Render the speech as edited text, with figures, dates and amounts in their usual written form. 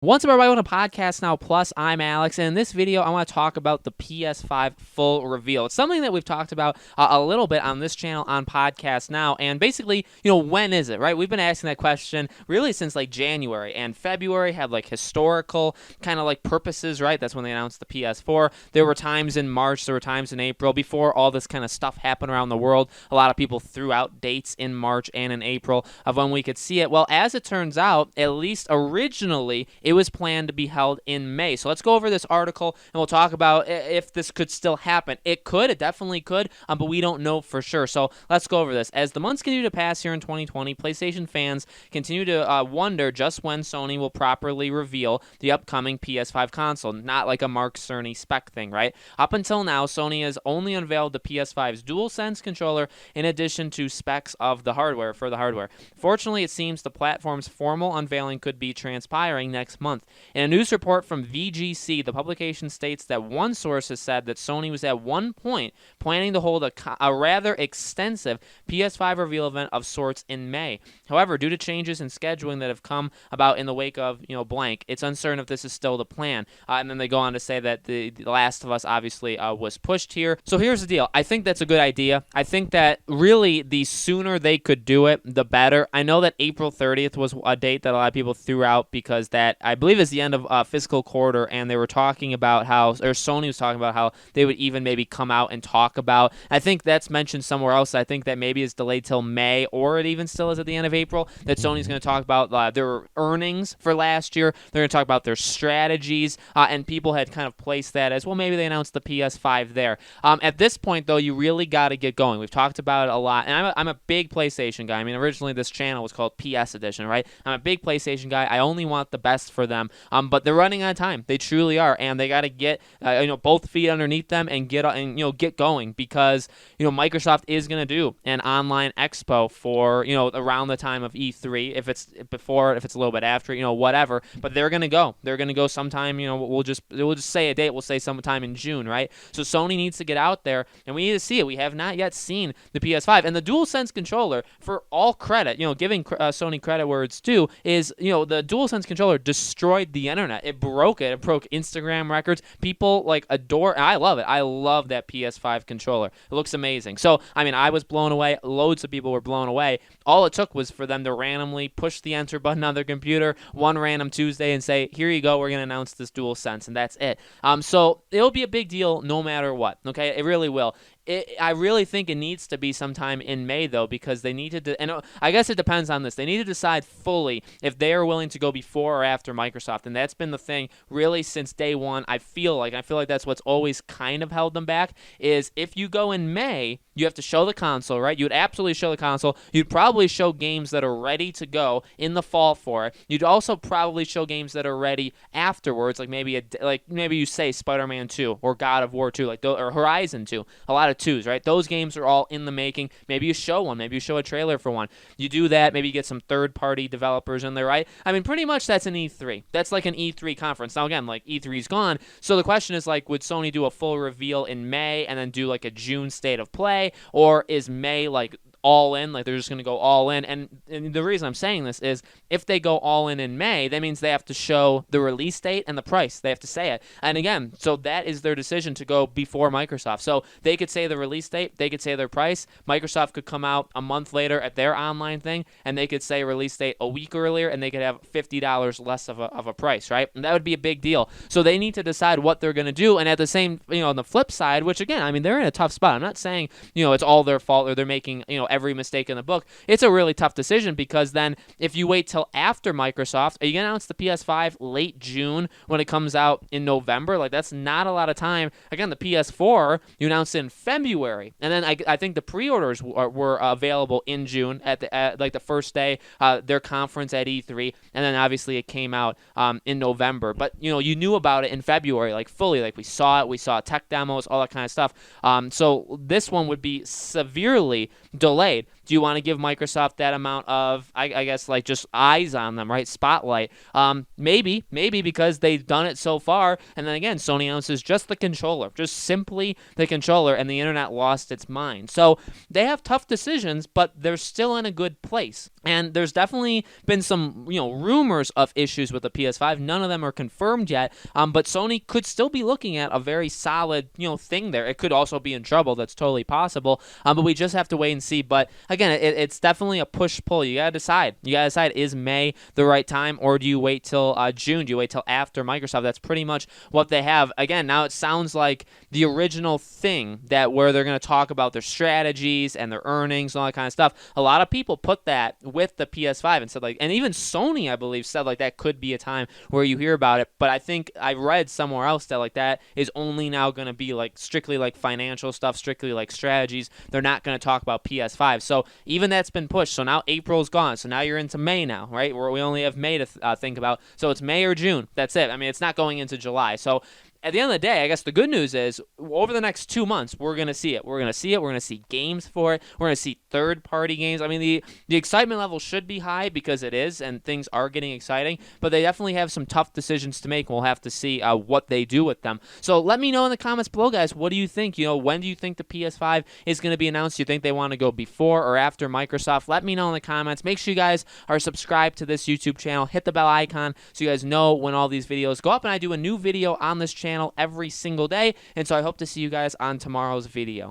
What's up, everybody? Welcome to Podcast Now Plus. I'm Alex, and in this video, I want to talk about the PS5 full reveal. It's something that we've talked about a little bit on this channel on Podcast Now, and basically, when is it, right? We've been asking that question really since like January, and February had like historical kind of like purposes, right? That's when they announced the PS4. There were times in March, there were times in April. Before all this kind of stuff happened around the world, a lot of people threw out dates in March and in April of when we could see it. Well, as it turns out, at least originally, it was planned to be held in May. So let's go over this article and we'll talk about if this could still happen. It could, it definitely could, but we don't know for sure. So let's go over this. As the months continue to pass here in 2020, PlayStation fans continue to wonder just when Sony will properly reveal the upcoming PS5 console. Not like a Mark Cerny spec thing, right? Up until now, Sony has only unveiled the PS5's DualSense controller in addition to specs of the hardware for the hardware. Fortunately, it seems the platform's formal unveiling could be transpiring next month. In a news report from VGC, the publication states that one source has said that Sony was at one point planning to hold a rather extensive PS5 reveal event of sorts in May. However, due to changes in scheduling that have come about in the wake of, blank, it's uncertain if this is still the plan. And then they go on to say that the Last of Us obviously was pushed here. So here's the deal. I think that's a good idea. I think that really the sooner they could do it, the better. I know that April 30th was a date that a lot of people threw out because that, I believe, is the end of fiscal quarter, and they were talking about how, or Sony was talking about how they would even maybe come out and talk about. I think that's mentioned somewhere else. I think that maybe it's delayed till May, or it even still is at the end of April, that Sony's going to talk about their earnings for last year. They're going to talk about their strategies, and people had kind of placed that as, well, maybe they announced the PS5 there. At this point, though, you really got to get going. We've talked about it a lot, and I'm a big PlayStation guy. I mean, originally this channel was called PS Edition, right? I'm a big PlayStation guy. I only want the best for them, but they're running out of time. They truly are, and they got to get both feet underneath them and get going, because Microsoft is going to do an online expo for around the time of E3, if it's before, if it's a little bit after, whatever. But they're going to go. They're going to go sometime. We'll just say a date. We'll say sometime in June, right? So Sony needs to get out there, and we need to see it. We have not yet seen the PS5 and the DualSense controller. For all credit, giving Sony credit where it's due, is the DualSense controller destroyed the internet. It broke it. It broke Instagram records. People adore. And I love it. I love that PS5 controller. It looks amazing. So I mean, I was blown away. Loads of people were blown away. All it took was for them to randomly push the enter button on their computer one random Tuesday and say, "Here you go. We're gonna announce this DualSense," and that's it. So it'll be a big deal no matter what. Okay, it really will. I really think it needs to be sometime in May, though, because they need to, and I guess it depends on this. They need to decide fully if they are willing to go before or after Microsoft, and that's been the thing really since day one. I feel like that's what's always kind of held them back, is if you go in May, you have to show the console, right? You would absolutely show the console. You'd probably show games that are ready to go in the fall for it. You'd also probably show games that are ready afterwards, like maybe you say Spider-Man 2 or God of War 2, or Horizon 2. A lot of 2s, right? Those games are all in the making. Maybe you show one. Maybe you show a trailer for one. You do that. Maybe you get some third-party developers in there, right? I mean, pretty much that's an E3. That's like an E3 conference. Now, again, E3's gone. So the question is, would Sony do a full reveal in May and then do a June state of play? Or is May all in, they're just going to go all in? And the reason I'm saying this is, if they go all in May, that means they have to show the release date and the price. They have to say it. And again, so that is their decision to go before Microsoft. So they could say the release date, they could say their price. Microsoft could come out a month later at their online thing, and they could say release date a week earlier, and they could have $50 less of a price, right? And that would be a big deal. So they need to decide what they're going to do. And at the same, on the flip side, which again, I mean, they're in a tough spot. I'm not saying, it's all their fault or they're making, every mistake in the book. It's a really tough decision, because then if you wait till after Microsoft, are you going to announce the PS5 late June when it comes out in November? That's not a lot of time. Again, the PS4, you announced in February, and then I think the pre-orders were available in June at the first day, their conference at E3, and then obviously it came out in November. But you knew about it in February, fully, we saw it, we saw tech demos, all that kind of stuff. So this one would be severely delayed. Do you want to give Microsoft that amount of, I guess, like just eyes on them, right? Spotlight. Maybe because they've done it so far. And then again, Sony announces just the controller, just simply the controller, and the internet lost its mind. So they have tough decisions, but they're still in a good place. And there's definitely been some, rumors of issues with the PS5. None of them are confirmed yet, but Sony could still be looking at a very solid, thing there. It could also be in trouble. That's totally possible, but we just have to wait and see. But again, it's definitely a push-pull. You got to decide. Is May the right time, or do you wait till June? Do you wait till after Microsoft? That's pretty much what they have. Again, now it sounds like the original thing that where they're going to talk about their strategies and their earnings and all that kind of stuff. A lot of people put that with the PS5 and said and even Sony, I believe, said that could be a time where you hear about it. But I think I read somewhere else that that is only now going to be strictly financial stuff, strictly strategies. They're not going to talk about PS5. So even that's been pushed. So now April's gone. So now you're into May now, right? Where we only have May to think about. So it's May or June. That's it. I mean, it's not going into July. So at the end of the day, I guess the good news is over the next 2 months, we're going to see it. We're going to see it. We're going to see games for it. We're going to see third-party games. I mean, the excitement level should be high because it is, and things are getting exciting, but they definitely have some tough decisions to make. We'll have to see what they do with them. So let me know in the comments below, guys. What do you think? When do you think the PS5 is going to be announced? Do you think they want to go before or after Microsoft? Let me know in the comments. Make sure you guys are subscribed to this YouTube channel. Hit the bell icon so you guys know when all these videos go up, and I do a new video on this channel every single day, and so I hope to see you guys on tomorrow's video.